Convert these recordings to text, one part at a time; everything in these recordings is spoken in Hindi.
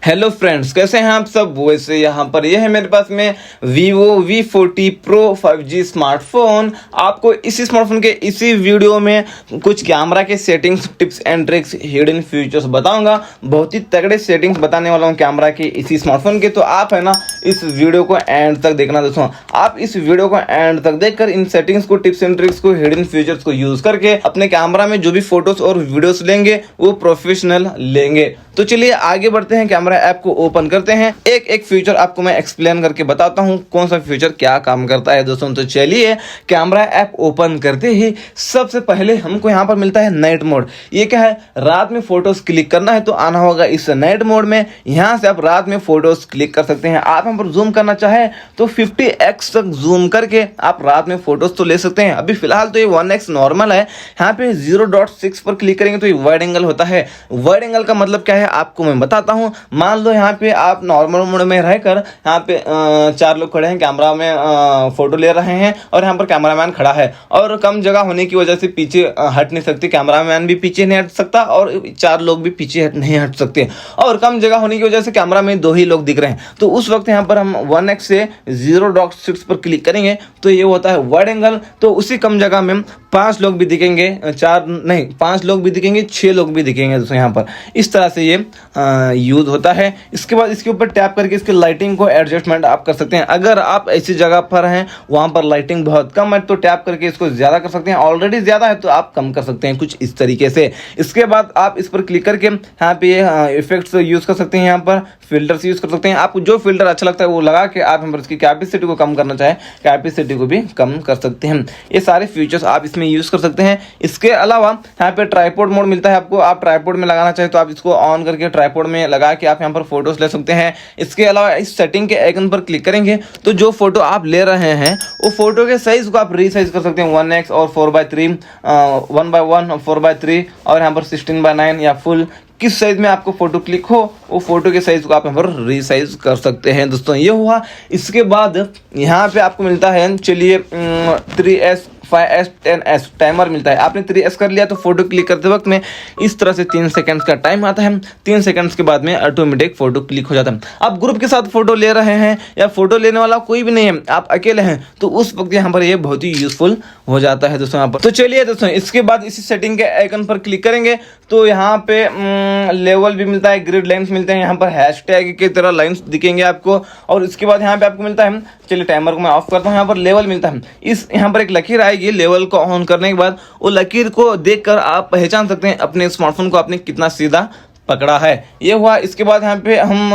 हेलो फ्रेंड्स, कैसे हैं आप सब। वैसे यहाँ पर यह है मेरे पास में Vivo V40 Pro 5G smartphone. आपको इसी स्मार्टफोन के इसी वीडियो में कुछ कैमरा के settings, tips and tricks, hidden features बताऊंगा। बहुत ही तगड़े सेटिंग्स बताने वाला हूँ कैमरा के इसी स्मार्टफोन के। तो आप है ना इस वीडियो को एंड तक देखना दोस्तों। आप इस वीडियो को एंड तक देखकर इन सेटिंग्स को, टिप्स एंड ट्रिक्स को, हिडन फीचर्स को यूज करके अपने कैमरा में जो भी फोटोज और वीडियोस लेंगे वो प्रोफेशनल लेंगे। तो चलिए आगे बढ़ते हैं, कैमरा ऐप को ओपन करते हैं। एक एक फीचर आपको मैं एक्सप्लेन करके बताता हूं कौन सा फीचर क्या काम करता है दोस्तों। तो चलिए कैमरा ऐप ओपन करते ही सबसे पहले हमको यहां पर मिलता है नाइट मोड। ये क्या है, रात में फोटोज क्लिक करना है तो आना होगा इस नाइट मोड में। यहां से आप रात में फोटोज क्लिक कर सकते हैं। आप यहां पर जूम करना चाहे तो 50x तक जूम करके आप रात में फोटोज तो ले सकते हैं। अभी फिलहाल तो ये 1x नॉर्मल है। यहाँ पे 0.6 पर क्लिक करेंगे तो ये वाइड एंगल होता है। वाइड एंगल का मतलब क्या है आपको मैं बताता हूं। मान लो यहाँ पे आप नॉर्मल मोड में रहकर यहाँ पे 4 लोग खड़े हैं, कैमरा में फोटो ले रहे हैं और यहाँ पर कैमरामैन खड़ा है और कम जगह होने की वजह से पीछे हट नहीं सकते। कैमरामैन भी पीछे नहीं हट सकता और 4 लोग भी पीछे नहीं हट सकते और कम जगह होने की वजह से कैमरा में 2 ही लोग दिख रहे हैं। तो उस वक्त यहाँ पर हम 1x से 0.6 पर क्लिक करेंगे तो ये होता है वाइड एंगल। तो उसी कम जगह में 5 लोग भी दिखेंगे, 4 नहीं 5 लोग भी दिखेंगे, 6 लोग भी दिखेंगे दोस्तों। यहाँ पर इस तरह से ये यूज होता है। इसके बाद इसके ऊपर टैप करके इसके लाइटिंग को एडजस्टमेंट आप कर सकते हैं। अगर आप ऐसी जगह पर हैं वहां पर लाइटिंग बहुत कम है तो टैप करके इसको ज्यादा कर सकते हैं। ऑलरेडी ज्यादा है तो आप कम कर सकते हैं, कुछ इस तरीके से। इसके बाद आप इस पर क्लिक करके यहाँ पे इफेक्ट्स यूज कर सकते हैं। यहाँ पर फिल्टर्स यूज कर सकते हैं। आपको जो फिल्टर अच्छा लगता है वो लगा के आप यहाँ पर इसकी कैपेसिटी को कम करना चाहे कैपेसिटी को भी कम कर सकते हैं। ये सारे फीचर्स आप इसमें यूज कर सकते हैं। इसके अलावा यहाँ पे ट्राइपॉड मोड मिलता है आपको। आप ट्राइपॉड में लगाना चाहे तो आप इसको ऑन करके ट्राइपॉड में लगा के आप यहाँ पर फोटोज ले सकते हैं। इसके अलावा इस सेटिंग के आइकन पर क्लिक करेंगे तो जो फोटो आप ले रहे हैं वो फोटो के साइज को आप रीसाइज कर सकते हैं। 1x और 4:3, 1:1 और 4:3 और यहाँ पर 16:9 या फुल किस साइज में आपको फोटो क्लिक हो वो फोटो के साइज को आप यहाँ पर रीसाइज कर सकते हैं दोस्तों। ये हुआ। इसके बाद यहाँ पे आपको मिलता है, चलिए 3S 5S 10S टाइमर मिलता है। आपने 3S कर लिया तो फोटो क्लिक करते वक्त में इस तरह से 3 सेकंड्स का टाइम आता है। 3 सेकंड्स के बाद में ऑटोमेटिक फोटो क्लिक हो जाता है। आप ग्रुप के साथ फोटो ले रहे हैं या फोटो लेने वाला कोई भी नहीं है, आप अकेले हैं, तो उस वक्त यहाँ पर ये बहुत ही यूजफुल हो जाता है दोस्तों यहाँ पर। तो चलिए दोस्तों, इसके बाद इसी सेटिंग के आइकन पर क्लिक करेंगे तो यहाँ पे लेवल भी मिलता है, ग्रिड लाइन्स मिलते हैं। यहाँ पर हैशटैग की तरह लाइन्स दिखेंगे आपको। और इसके बाद यहाँ पे आपको मिलता है, चलिए टाइमर को मैं ऑफ करता हूँ। यहाँ पर लेवल मिलता है। इस यहाँ पर एक लकीर आएगी। लेवल को ऑन करने के बाद वो लकीर को देखकर आप पहचान सकते हैं अपने स्मार्टफोन को आपने कितना सीधा पकड़ा है। ये हुआ। इसके बाद यहाँ पे हम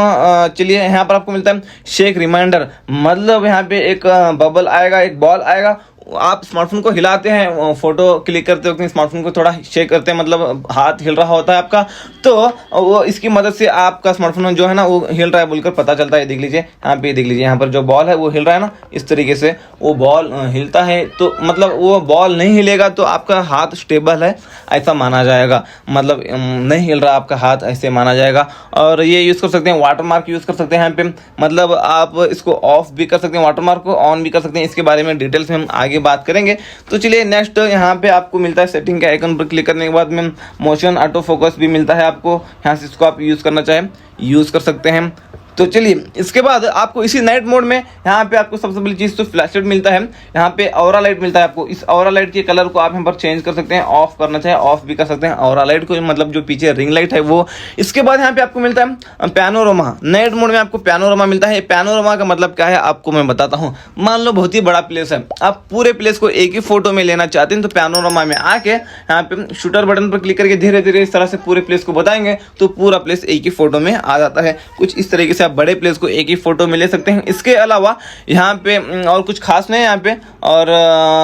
चलिए यहाँ पर आपको मिलता है शेक रिमाइंडर। मतलब यहाँ पे एक बबल आएगा, एक बॉल आएगा। आप स्मार्टफोन को हिलाते हैं, फोटो क्लिक करते वक्त स्मार्टफोन को थोड़ा शेक करते हैं, मतलब हाथ हिल रहा होता है आपका, तो वो इसकी मदद से आपका स्मार्टफोन जो है ना वो हिल रहा है बोलकर पता चलता है। देख लीजिए यहाँ पे, देख लीजिए यहाँ पर जो बॉल है वो हिल रहा है ना, इस तरीके से वो बॉल हिलता है। तो मतलब वो बॉल नहीं हिलेगा तो आपका हाथ स्टेबल है ऐसा माना जाएगा, मतलब नहीं हिल रहा आपका हाथ ऐसे माना जाएगा। और ये यूज़ कर सकते हैं, वाटर मार्क यूज़ कर सकते हैं यहाँ पे, मतलब आप इसको ऑफ भी कर सकते हैं, वाटर मार्क को ऑन भी कर सकते हैं। इसके बारे में डिटेल्स में हम आगे बात करेंगे। तो चलिए नेक्स्ट यहाँ पे आपको मिलता है सेटिंग के आइकन पर क्लिक करने के बाद में मोशन ऑटो फोकस भी मिलता है आपको। यहाँ से इसको आप यूज करना चाहें यूज कर सकते हैं। तो चलिए इसके बाद आपको इसी नाइट मोड में यहाँ पे आपको सबसे पहली चीज़ तो फ्लैश लाइट मिलता है। यहाँ पे ऑरा लाइट मिलता है आपको। इस ऑरा लाइट के कलर को आप यहाँ पर चेंज कर सकते हैं, ऑफ करना चाहे ऑफ भी कर सकते हैं ऑरा लाइट को, मतलब जो पीछे रिंग लाइट है वो। इसके बाद यहाँ पे आपको मिलता है पैनोरामा। नाइट मोड में आपको पैनोरामा मिलता है। पैनोरामा का मतलब क्या है आपको मैं बताता हूँ। मान लो बहुत ही बड़ा प्लेस है, आप पूरे प्लेस को एक ही फोटो में लेना चाहते हैं तो पैनोरामा में आके यहाँ पे शूटर बटन पर क्लिक करके धीरे धीरे इस तरह से पूरे प्लेस को बताएंगे तो पूरा प्लेस एक ही फोटो में आ जाता है। कुछ इस तरीके से आप बड़े प्लेस को एक ही फोटो में ले सकते हैं। इसके अलावा यहाँ पे और कुछ खास नहीं है यहाँ पे। और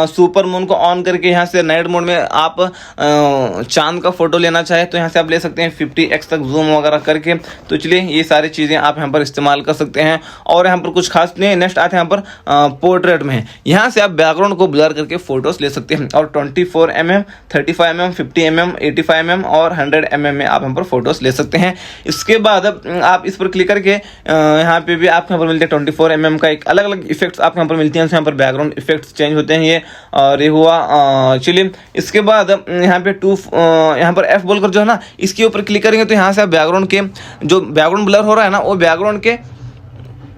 सुपर मून को ऑन करके यहाँ से नाइट मोड में आप चांद का फोटो लेना चाहे तो यहाँ से आप ले सकते हैं 50x तक जूम वगैरह करके। तो चलिए ये सारी चीज़ें आप यहाँ पर इस्तेमाल कर सकते हैं। और यहाँ पर कुछ खास नहीं। नेक्स्ट आते हैं यहाँ पर पोर्ट्रेट में। यहाँ से आप बैकग्राउंड को ब्लर करके फोटोज ले सकते हैं और 24mm, 35mm, 50mm, 85mm और 100mm में आप यहाँ पर फोटोज ले सकते हैं। इसके बाद आप इस पर क्लिक करके यहाँ पे भी आपको यहाँ पर मिलते हैं 24 mm का एक अलग अलग इफेक्ट्स आपको यहाँ पर मिलती हैं। यहाँ पर बैकग्राउंड इफेक्ट्स चेंज होते हैं ये, और ये हुआ। चलिए इसके बाद यहाँ पे यहाँ पर F बोलकर जो है ना, इसके ऊपर क्लिक करेंगे तो यहाँ से आप बैकग्राउंड के जो बैकग्राउंड ब्लर हो रहा है ना, वो बैकग्राउंड के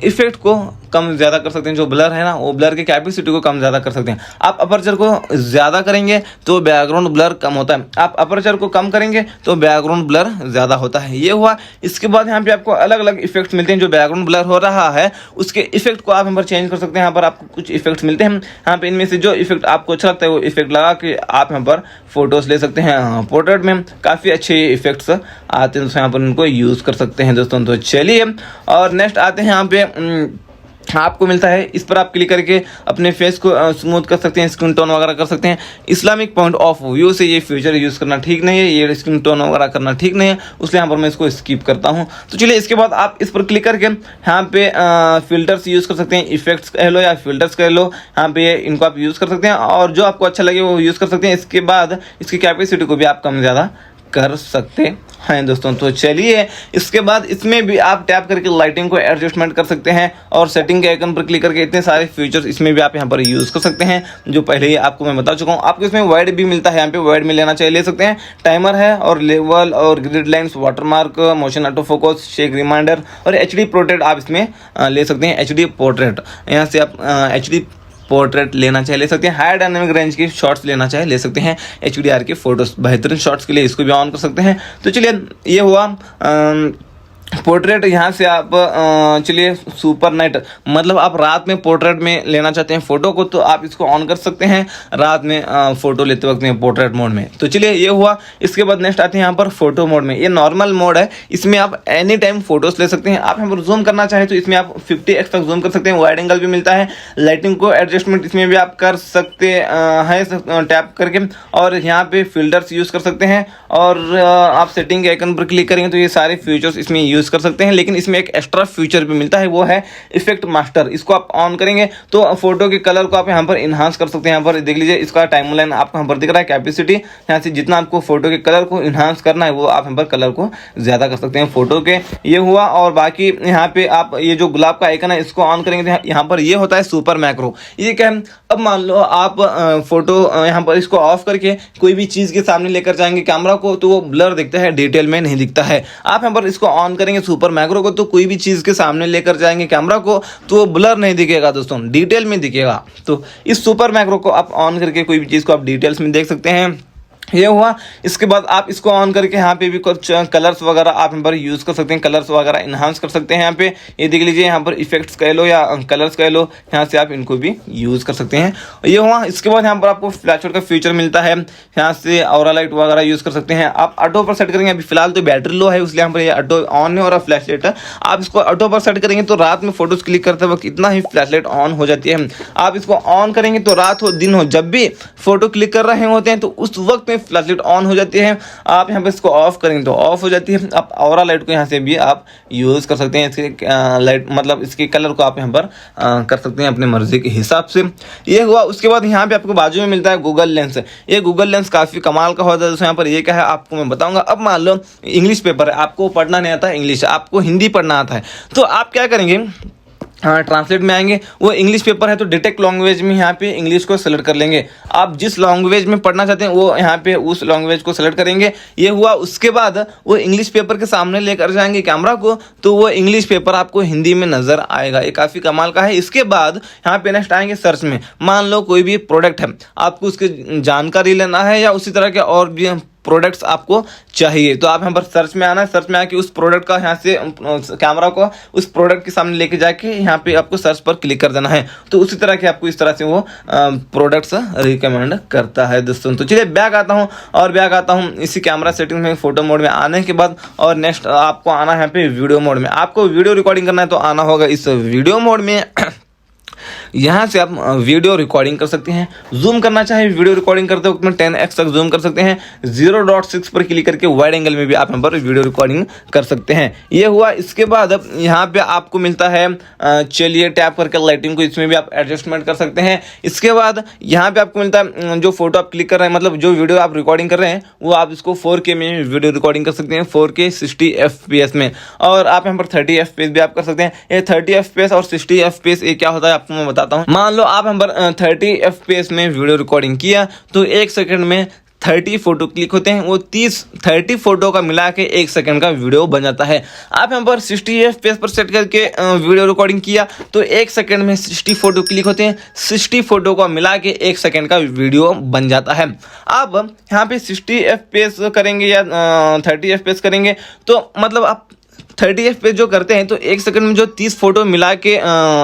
इफेक्ट को कम ज़्यादा कर सकते हैं। जो ब्लर है ना, वो ब्लर की कैपेसिटी को कम ज़्यादा कर सकते हैं। आप अपर्चर को ज़्यादा करेंगे तो बैकग्राउंड ब्लर कम होता है, आप अपर्चर को कम करेंगे तो बैकग्राउंड ब्लर ज़्यादा होता है। ये हुआ। इसके बाद यहाँ पे आपको अलग अलग इफेक्ट्स मिलते हैं। जो बैकग्राउंड ब्लर हो रहा है उसके इफेक्ट को आप यहाँ पर चेंज कर सकते हैं। यहाँ पर आपको कुछ इफेक्ट्स मिलते हैं। यहाँ पे इनमें से जो इफेक्ट आपको अच्छा लगता है वो इफेक्ट लगा के आप यहाँ पर फोटोज़ ले सकते हैं। पोर्ट्रेट में काफ़ी अच्छे इफेक्ट्स आते हैं दोस्तों, यहाँ पर उनको यूज़ कर सकते हैं दोस्तों। तो चलिए और नेक्स्ट आते हैं। यहाँ पे आपको मिलता है, इस पर आप क्लिक करके अपने फेस को स्मूथ कर सकते हैं, स्किन टोन वगैरह कर सकते हैं। इस्लामिक पॉइंट ऑफ व्यू से ये फीचर यूज़ करना ठीक नहीं है, ये स्किन टोन वगैरह करना ठीक नहीं है, उसलिए यहाँ पर मैं इसको स्किप करता हूँ। तो चलिए इसके बाद आप इस पर क्लिक करके यहाँ पे फिल्टर्स यूज़ कर सकते हैं, इफेक्ट्स कह लो या फिल्टर्स कह लो, यहाँ पे इनको आप यूज़ कर सकते हैं और जो आपको अच्छा लगे वो यूज़ कर सकते हैं। इसके बाद इसकी कैपेसिटी को भी आप कम ज़्यादा कर सकते हैं दोस्तों। तो चलिए इसके बाद इसमें भी आप टैप करके लाइटिंग को एडजस्टमेंट कर सकते हैं और सेटिंग के आइकन पर क्लिक करके इतने सारे फीचर्स इसमें भी आप यहाँ पर यूज़ कर सकते हैं, जो पहले ही आपको मैं बता चुका हूँ। आपको इसमें वाइड भी मिलता है, यहाँ पे वाइड में लेना चाहिए ले सकते हैं। टाइमर है और लेवल और grid lines, watermark, motion auto focus, shake reminder और HD पोर्ट्रेट आप इसमें ले सकते हैं। HD पोर्ट्रेट यहाँ से आप HD पोर्ट्रेट लेना चाहे ले सकते हैं। हाई डायनामिक रेंज की शॉट्स लेना चाहे ले सकते हैं। HDR के फोटोज बेहतरीन शॉट्स के लिए इसको भी ऑन कर सकते हैं। तो चलिए ये हुआ पोर्ट्रेट। यहाँ से आप चलिए सुपर नाइट, मतलब आप रात में पोर्ट्रेट में लेना चाहते हैं फोटो को, तो आप इसको ऑन कर सकते हैं रात में फोटो लेते वक्त में पोर्ट्रेट मोड में। तो चलिए ये हुआ। इसके बाद नेक्स्ट आते हैं यहाँ पर फोटो मोड में। ये नॉर्मल मोड है, इसमें आप एनी टाइम फोटोज ले सकते हैं। आप यहाँ पर जूम करना चाहें तो इसमें आप 50x तक जूम कर सकते हैं, वाइड एंगल भी मिलता है। लाइटिंग को एडजस्टमेंट इसमें भी आप कर सकते हैं टैप करके, और यहाँ पे फिल्टर्स यूज़ कर सकते हैं और आप सेटिंग के आइकन पर क्लिक करेंगे तो ये सारे फीचर्स इसमें यूज़ कर सकते हैं। लेकिन इसमें एक एक्स्ट्रा फीचर भी मिलता है, वो है इफेक्ट मास्टर। इसको आप ऑन करेंगे तो फोटो के कलर को आप यहाँ पर इन्हांस कर सकते हैं। यहाँ पर देख लीजिए इसका टाइमलाइन आपको यहाँ पर दिख रहा है, कैपेसिटी यहाँ से जितना आपको फोटो के कलर को इन्हांस करना है वो आप यहाँ पर कलर को ज़्यादा कर सकते हैं फोटो के। ये हुआ। और बाकी यहाँ पे आप ये जो गुलाब का आइकन है इसको ऑन करेंगे तो यहाँ पर ये होता है सुपर मैक्रो। ये क्या है, अब मान लो आप फोटो यहाँ पर इसको ऑफ करके कोई भी चीज़ के सामने लेकर जाएंगे कैमरा को तो वो ब्लर दिखता है, डिटेल में नहीं दिखता है। आप यहाँ पर इसको ऑन करेंगे सुपर मैक्रो को तो कोई भी चीज़ के सामने लेकर जाएंगे कैमरा को तो वो ब्लर नहीं दिखेगा दोस्तों, डिटेल में दिखेगा। तो इस सुपर मैक्रो को आप ऑन करके कोई भी चीज़ को आप डिटेल्स में देख सकते हैं। ये हुआ। इसके बाद आप इसको ऑन करके यहाँ पे भी कुछ कलर्स वगैरह आप यहाँ पर यूज़ कर सकते हैं, कलर्स वगैरह इन्हांस कर सकते हैं। यहाँ पे ये देख लीजिए, यहाँ पर इफेक्ट्स कह लो या कलर्स कह लो, यहाँ से आप इनको भी यूज़ कर सकते हैं। ये हुआ। इसके बाद यहाँ पर आपको फ्लैशलाइट का फीचर मिलता है, यहाँ से ऑरा लाइट वगैरह यूज़ कर सकते हैं। आप ऑटो पर सेट करेंगे, अभी फिलहाल तो बैटरी लो है इसलिए यहाँ पर ये ऑटो ऑन है और फ्लैश लाइट है। आप इसको ऑटो पर सेट करेंगे तो रात में फोटोज़ क्लिक करते वक्त इतना ही फ्लैश लाइट ऑन हो जाती है। आप इसको ऑन करेंगे तो रात हो दिन हो जब भी फोटो क्लिक कर रहे होते हैं तो उस वक्त में फ्लैश लाइट ऑन हो जाती है। आप यहाँ पे इसको ऑफ करेंगे तो ऑफ हो जाती है। आप ऑरा लाइट को यहाँ से भी आप यूज़ कर सकते हैं। इसके लाइट मतलब इसके कलर को आप यहाँ पर कर सकते हैं अपने मर्जी के हिसाब से। ये हुआ। उसके बाद यहाँ पे आपको बाजू में मिलता है गूगल लेंस। ये गूगल लेंस काफ़ी कमाल का होता है दोस्तों। यहाँ पर ये क्या है आपको मैं बताऊँगा। अब मान लो इंग्लिश पेपर है, आपको पढ़ना नहीं आता है इंग्लिश, आपको हिंदी पढ़ना आता है, तो आप क्या करेंगे, हाँ ट्रांसलेट में आएंगे। वो इंग्लिश पेपर है तो डिटेक्ट लैंग्वेज में यहाँ पे इंग्लिश को सेलेक्ट कर लेंगे। आप जिस लैंग्वेज में पढ़ना चाहते हैं वो यहाँ पे उस लैंग्वेज को सेलेक्ट करेंगे। ये हुआ। उसके बाद वो इंग्लिश पेपर के सामने लेकर जाएंगे कैमरा को तो वो इंग्लिश पेपर आपको हिंदी में नज़र आएगा। ये काफ़ी कमाल का है। इसके बाद यहाँ पे नेक्स्ट आएंगे सर्च में। मान लो कोई भी प्रोडक्ट है, आपको उसकी जानकारी लेना है या उसी तरह के और भी प्रोडक्ट्स आपको चाहिए तो आप यहाँ पर सर्च में आना है। सर्च में आके उस प्रोडक्ट का यहाँ से कैमरा को उस प्रोडक्ट के सामने लेके जाके यहाँ पे आपको सर्च पर क्लिक कर देना है तो उसी तरह के आपको इस तरह से वो प्रोडक्ट्स रिकमेंड करता है दोस्तों। तो चलिए बैक आता हूँ इसी कैमरा सेटिंग में फोटो मोड में आने के बाद। और नेक्स्ट आपको आना है यहाँ पे वीडियो मोड में। आपको वीडियो रिकॉर्डिंग करना है तो आना होगा इस वीडियो मोड में। यहाँ से आप वीडियो रिकॉर्डिंग कर सकते हैं। जूम करना चाहे वीडियो रिकॉर्डिंग करते वक्त में 10x तक जूम कर सकते हैं। 0.6 पर क्लिक करके वाइड एंगल में भी आप यहाँ पर वीडियो रिकॉर्डिंग कर सकते हैं। ये हुआ। इसके बाद अब यहाँ पे आपको मिलता है, चलिए टैप करके लाइटिंग को इसमें भी आप एडजस्टमेंट कर सकते हैं। इसके बाद यहाँ पे आपको मिलता है जो फोटो आप क्लिक कर रहे हैं, मतलब जो वीडियो आप रिकॉर्डिंग कर रहे हैं वो आप इसको 4K में वीडियो रिकॉर्डिंग कर सकते हैं, 4K 60 FPS में। और आप यहाँ पर 30 FPS भी आप कर सकते हैं। ये 30 FPS और 60 FPS ये क्या होता है आपको मैं बताता हूँ। मान लो आप यहाँ पर 30 FPS में वीडियो रिकॉर्डिंग किया तो 1 सेकंड में 30 फोटो क्लिक होते हैं। वो 30 फोटो का मिला के 1 सेकंड का वीडियो बन जाता है। आप यहाँ पर 60 FPS पर सेट करके वीडियो रिकॉर्डिंग किया तो 1 सेकंड में 60 फोटो क्लिक होते हैं। 60 फोटो को मिला के 1 सेकंड का वीडियो बन जाता है। अब यहाँ पे 60 FPS करेंगे या 30 FPS करेंगे तो मतलब आप 30 FPS जो करते हैं तो 1 सेकंड में जो 30 फोटो मिला के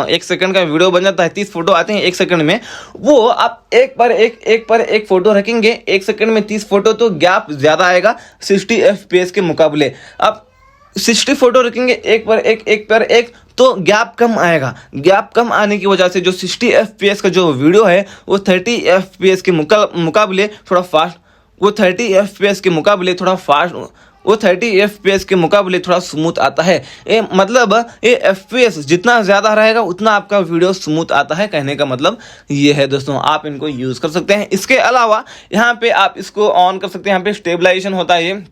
1 सेकंड का वीडियो बन जाता है, 30 फोटो आते हैं 1 सेकंड में, वो आप एक पर एक फोटो रखेंगे 1 सेकंड में 30 फोटो तो गैप ज़्यादा आएगा 60 FPS के मुकाबले। अब 60 फोटो रखेंगे एक पर एक तो गैप कम आएगा। गैप कम आने की वजह से जो 60 FPS का जो वीडियो है वो 30 FPS के मुकाबले थोड़ा फास्ट, वो 30 FPS के मुकाबले थोड़ा फास्ट, वो 30 FPS के मुकाबले थोड़ा स्मूथ आता है। मतलब ये FPS जितना ज़्यादा रहेगा उतना आपका वीडियो स्मूथ आता है। कहने का मतलब ये है दोस्तों, आप इनको यूज़ कर सकते हैं। इसके अलावा यहाँ पे आप इसको ऑन कर सकते हैं। यहाँ पे स्टेबलाइजेशन होता है, ये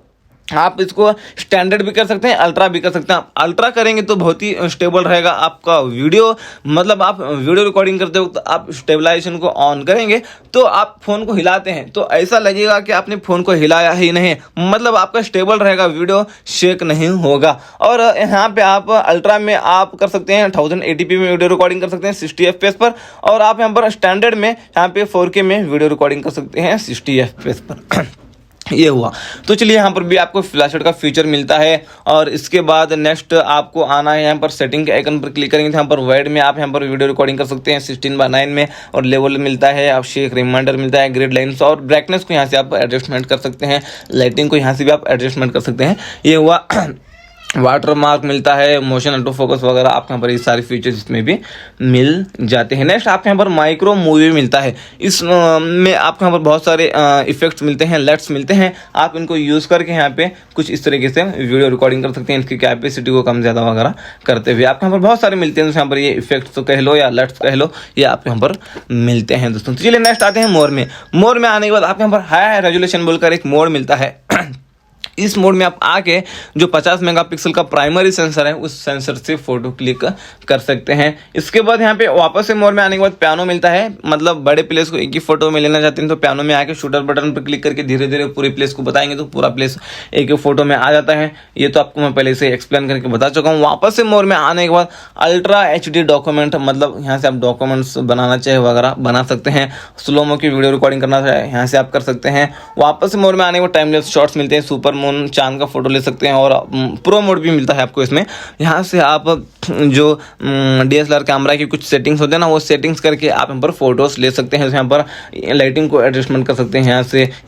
आप इसको स्टैंडर्ड भी कर सकते हैं, अल्ट्रा भी कर सकते हैं। आप अल्ट्रा करेंगे तो बहुत ही स्टेबल रहेगा आपका वीडियो। मतलब आप वीडियो रिकॉर्डिंग करते हो तो आप स्टेबलाइजेशन को ऑन करेंगे तो आप फ़ोन को हिलाते हैं तो ऐसा लगेगा कि आपने फ़ोन को हिलाया ही नहीं, मतलब आपका स्टेबल रहेगा, वीडियो शेक नहीं होगा। और यहाँ पे आप अल्ट्रा में आप कर सकते हैं 1080p में वीडियो रिकॉर्डिंग कर सकते हैं 60 FPS पर। और आप यहाँ पर स्टैंडर्ड में यहाँ पे 4K में वीडियो रिकॉर्डिंग कर सकते हैं 60 FPS पर। ये हुआ। तो चलिए यहाँ पर भी आपको फ्लैशलाइट का फीचर मिलता है। और इसके बाद नेक्स्ट आपको आना है यहाँ पर सेटिंग के आइकन पर क्लिक करेंगे तो यहाँ पर वाइड में आप यहाँ पर वीडियो रिकॉर्डिंग कर सकते हैं 16:9 में। और लेवल मिलता है, आप शेक रिमाइंडर मिलता है, ग्रिड लाइन्स और ब्राइटनेस को यहाँ से आप एडजस्टमेंट कर सकते हैं। लाइटिंग को यहाँ से भी आप एडजस्टमेंट कर सकते हैं। ये हुआ। वाटर मार्क मिलता है, मोशन ऑटो फोकस वगैरह आप यहाँ पर ये सारे फीचर्स इसमें भी मिल जाते हैं। नेक्स्ट आपको यहाँ पर माइक्रो मूवी मिलता है। इस में आपको यहाँ पर बहुत सारे इफेक्ट्स मिलते हैं, लेट्स मिलते हैं। आप इनको यूज़ करके यहाँ पे कुछ इस तरीके से वीडियो रिकॉर्डिंग कर सकते हैं, इसकी कैपेसिटी को कम ज़्यादा वगैरह करते हुए। आपको यहाँ पर बहुत सारे मिलते हैं। यहाँ पर ये इफेक्ट्स तो कह लो या लेट्स कह लो, ये आपको यहाँ पर मिलते हैं दोस्तों। चलिए नेक्स्ट आते हैं मोर में। मोर में आने के बाद आपको यहाँ पर हाई रेजोल्यूशन बोलकर एक मोड मिलता है। इस मोड में आप आके जो 50 मेगापिक्सल का प्राइमरी सेंसर है उस सेंसर से फोटो क्लिक कर सकते हैं। इसके बाद यहाँ पे वापस से मोड में आने के बाद पियानो मिलता है। मतलब बड़े प्लेस को एक ही फोटो में लेना चाहते हैं तो पियानो में आके शूटर बटन पर क्लिक करके धीरे धीरे पूरे प्लेस को बताएंगे तो पूरा प्लेस एक ही फोटो में आ जाता है। ये तो आपको मैं पहले से एक्सप्लेन करके बता चुका हूँ। वापस से मोड में आने के बाद अल्ट्रा HD डॉक्यूमेंट, मतलब यहाँ से आप डॉक्यूमेंट्स बनाना चाहे वगैरह बना सकते हैं। स्लोमो की वीडियो रिकॉर्डिंग करना चाहे यहाँ से आप कर सकते हैं। वापस से मोड में आने के बाद टाइम लैप्स शॉट्स मिलते हैं, सुपर मून चांद का फोटो ले सकते हैं। और प्रो मोड भी मिलता है आपको इसमें। यहाँ से आप जो DSLR कैमरा की कुछ सेटिंग्स होते हैं ना, वो सेटिंग्स करके आप यहाँ पर फोटोज ले सकते हैं। यहाँ पर लाइटिंग को एडजस्टमेंट कर सकते हैं।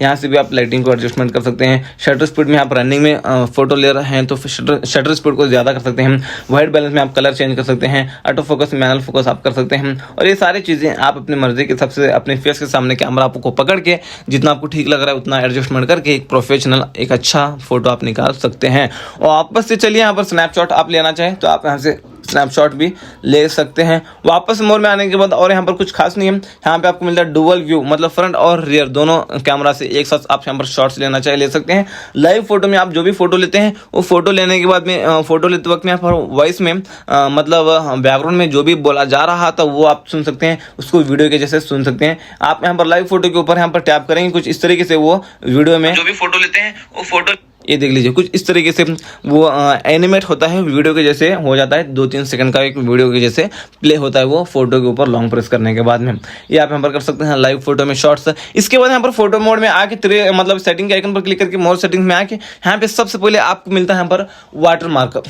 यहाँ से भी आप लाइटिंग को एडजस्टमेंट कर सकते हैं। शटर स्पीड में आप रनिंग में फोटो ले रहे हैं तो शटर स्पीड को ज़्यादा कर सकते हैं। वाइट बैलेंस में आप कलर चेंज कर सकते हैं। ऑटो फोकस, मैनुअल फोकस आप कर सकते हैं। और ये सारी चीज़ें आप अपनी मर्जी के हिसाब से अपने फेस के सामने कैमरा आपको पकड़ के जितना आपको ठीक लग रहा है उतना एडजस्टमेंट करके एक प्रोफेशनल, एक अच्छा फोटो आप निकाल सकते हैं। और वापस से चलिए यहाँ पर स्नैपशॉट आप लेना चाहें तो आप यहाँ से स्नैपशॉट भी ले सकते हैं। वापस मोड में आने के बाद और यहाँ पर कुछ खास नहीं है। यहाँ पे आपको मिलता है डुअल व्यू, मतलब फ्रंट और रियर दोनों कैमरा से एक साथ आप यहाँ पर शॉट्स लेना चाहे ले सकते हैं। लाइव फोटो में आप जो भी फोटो लेते हैं वो फोटो लेने के बाद में फोटो लेते वक्त में यहाँ पर वॉइस में मतलब बैकग्राउंड में जो भी बोला जा रहा था वो आप सुन सकते हैं, उसको वीडियो के जैसे सुन सकते हैं। आप यहाँ पर लाइव फोटो के ऊपर यहाँ पर टैप करेंगे कुछ इस तरीके से वो वीडियो में जो भी फोटो लेते हैं वो फोटो ये देख लीजिए कुछ इस तरीके से वो एनिमेट होता है, वीडियो के जैसे हो जाता है। 2-3 सेकंड का एक वीडियो के जैसे प्ले होता है वो फोटो के ऊपर लॉन्ग प्रेस करने के बाद में। ये आप यहाँ पर कर सकते हैं लाइव फोटो में शॉट्स। इसके बाद यहाँ पर फोटो मोड में आके मतलब सेटिंग के आइकन पर क्लिक करके मोर सेटिंग में आके यहाँ पे सबसे पहले आपको मिलता है यहाँ पर वाटर मार्क।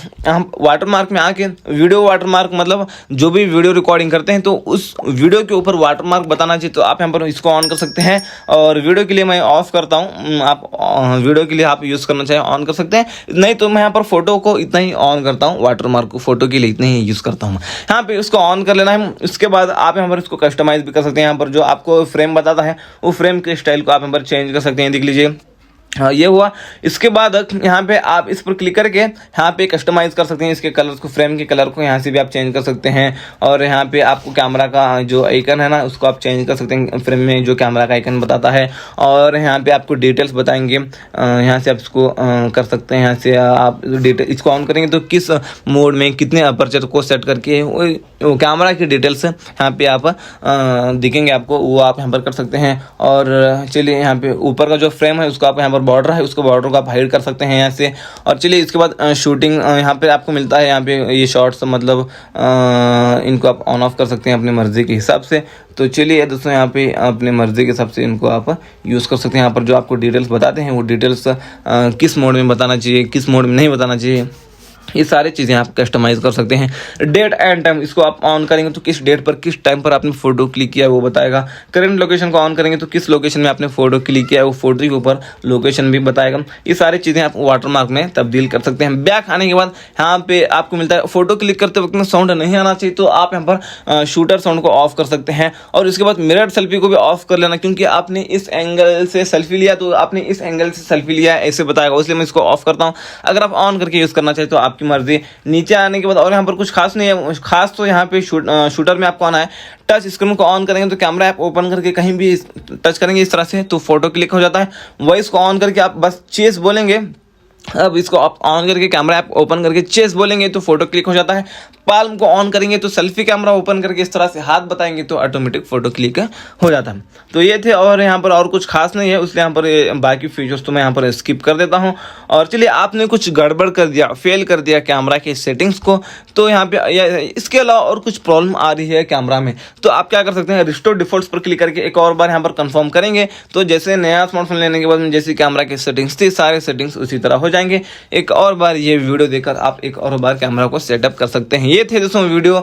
वाटर मार्क में आके वीडियो वाटर मार्क, मतलब जो भी वीडियो रिकॉर्डिंग करते हैं तो उस वीडियो के ऊपर वाटर मार्क बताना चाहिए तो आप यहाँ पर इसको ऑन कर सकते हैं। और वीडियो के लिए मैं ऑफ करता हूँ, आप वीडियो के लिए आप यूज़ करना करना चाहे ऑन कर सकते हैं, नहीं तो मैं यहाँ पर फोटो को इतना ही ऑन करता हूँ, वाटरमार्क को फोटो के लिए इतना ही यूज़ करता हूँ। यहाँ पे उसको ऑन कर लेना है। उसके बाद आप यहाँ पर इसको कस्टमाइज भी कर सकते हैं। यहाँ पर जो आपको फ्रेम बताता है वो फ्रेम के स्टाइल को आप यहाँ पर चेंज कर सकते हैं, देख लीजिए। हाँ, ये हुआ। इसके बाद यहाँ पे आप इस पर क्लिक करके यहाँ पे कस्टमाइज़ कर सकते हैं इसके कलर्स को, फ्रेम के कलर को यहाँ से भी आप चेंज कर सकते हैं। और यहाँ पे आपको कैमरा का जो आइकन है ना उसको आप चेंज कर सकते हैं, फ्रेम में जो कैमरा का आइकन बताता है। और यहाँ पे आपको डिटेल्स बताएंगे, यहाँ से आप इसको कर सकते हैं। यहाँ से आप डिटेल इसको ऑन करेंगे तो किस मोड में कितने अपर्चर को सेट करके वो कैमरा की डिटेल्स यहाँ पे आप दिखेंगे आपको, वो आप यहाँ पर कर सकते हैं। और चलिए यहाँ पे ऊपर का जो फ्रेम है उसको आप यहाँ पर बॉर्डर है उसको बॉर्डर को आप हाइड कर सकते हैं यहाँ से। और चलिए इसके बाद शूटिंग यहाँ पे आपको मिलता है, यहाँ पे ये शॉट्स मतलब इनको आप ऑन ऑफ कर सकते हैं अपनी मर्ज़ी के हिसाब से। तो चलिए दोस्तों यहाँ पे अपने मर्ज़ी के हिसाब से इनको आप यूज़ कर सकते हैं। यहाँ पर जो आपको डिटेल्स बताते हैं वो डिटेल्स किस मोड में बताना चाहिए, किस मोड में नहीं बताना चाहिए, ये सारी चीज़ें आप कस्टमाइज़ कर सकते हैं। डेट एंड टाइम इसको आप ऑन करेंगे तो किस डेट पर किस टाइम पर आपने फ़ोटो क्लिक किया है वो बताएगा। करंट लोकेशन को ऑन करेंगे तो किस लोकेशन में आपने फ़ोटो क्लिक किया है वो फ़ोटो के ऊपर लोकेशन भी बताएगा। ये सारी चीज़ें आप वाटरमार्क में तब्दील कर सकते हैं। बैक आने के बाद यहाँ पे आपको मिलता है फ़ोटो क्लिक करते वक्त में साउंड नहीं आना चाहिए, तो आप यहाँ पर शूटर साउंड को ऑफ कर सकते हैं। और उसके बाद मिरर सेल्फी को भी ऑफ कर लेना, क्योंकि आपने इस एंगल से सेल्फी लिया तो आपने इस एंगल से सेल्फी लिया ऐसे बताएगा, इसलिए मैं इसको ऑफ करता हूँ। अगर आप ऑन करके यूज़ करना चाहिए तो आपकी मर्जी। नीचे आने के बाद और यहाँ पर कुछ खास नहीं है, खास तो यहाँ पे शूटर में आपको आना है। टच स्क्रीन को ऑन करेंगे तो कैमरा ऐप ओपन करके कहीं भी टच करेंगे इस तरह से तो फोटो क्लिक हो जाता है। वॉइस को ऑन करके आप बस चेस बोलेंगे, अब इसको आप ऑन करके कैमरा ऐप ओपन करके चेस बोलेंगे तो फोटो क्लिक हो जाता है। पाल्म को ऑन करेंगे तो सेल्फी कैमरा ओपन करके इस तरह से हाथ बताएंगे तो ऑटोमेटिक फोटो क्लिक हो जाता है। तो ये थे, और यहाँ पर और कुछ खास नहीं है, इसलिए यहाँ पर बाकी फीचर्स तो मैं यहाँ पर स्किप कर देता हूँ। और चलिए आपने कुछ गड़बड़ कर दिया, फेल कर दिया कैमरा के सेटिंग्स को, तो यहाँ पे इसके अलावा और कुछ प्रॉब्लम आ रही है कैमरा में, तो आप क्या कर सकते हैं, रिस्टोर डिफॉल्ट्स पर क्लिक करके एक और बार यहाँ पर कंफर्म करेंगे तो जैसे नया स्मार्टफोन लेने के बाद जैसी कैमरा की सेटिंग्स थी सारे सेटिंग्स उसी तरह हो जाएंगे। एक और बार ये वीडियो देखकर आप एक और बार कैमरा को सेटअप कर सकते हैं। ये थे दोस्तों वीडियो,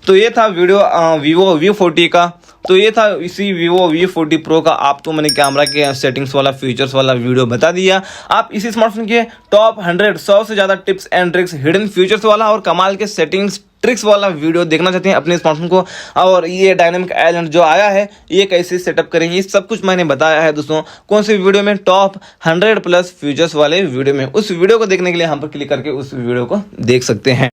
तो ये था वीडियो Vivo V40 का, तो ये था इसी Vivo V40 Pro का आपको मैंने कैमरा के सेटिंग्स वाला फीचर्स वाला वीडियो बता दिया। आप इसी स्मार्टफोन के टॉप 100 से ज़्यादा tips and tricks, hidden features वाला और कमाल के सेटिंग्स ट्रिक्स वाला वीडियो देखना चाहते हैं अपने स्मार्टफोन को, और ये डायनामिक आइलैंड जो आया है ये कैसे सेटअप करेंगे, ये सब कुछ मैंने बताया है दोस्तों। कौन सी वीडियो में, टॉप 100+ फीचर्स वाले वीडियो में। उस वीडियो को देखने के लिए यहाँ पर क्लिक करके उस वीडियो को देख सकते हैं।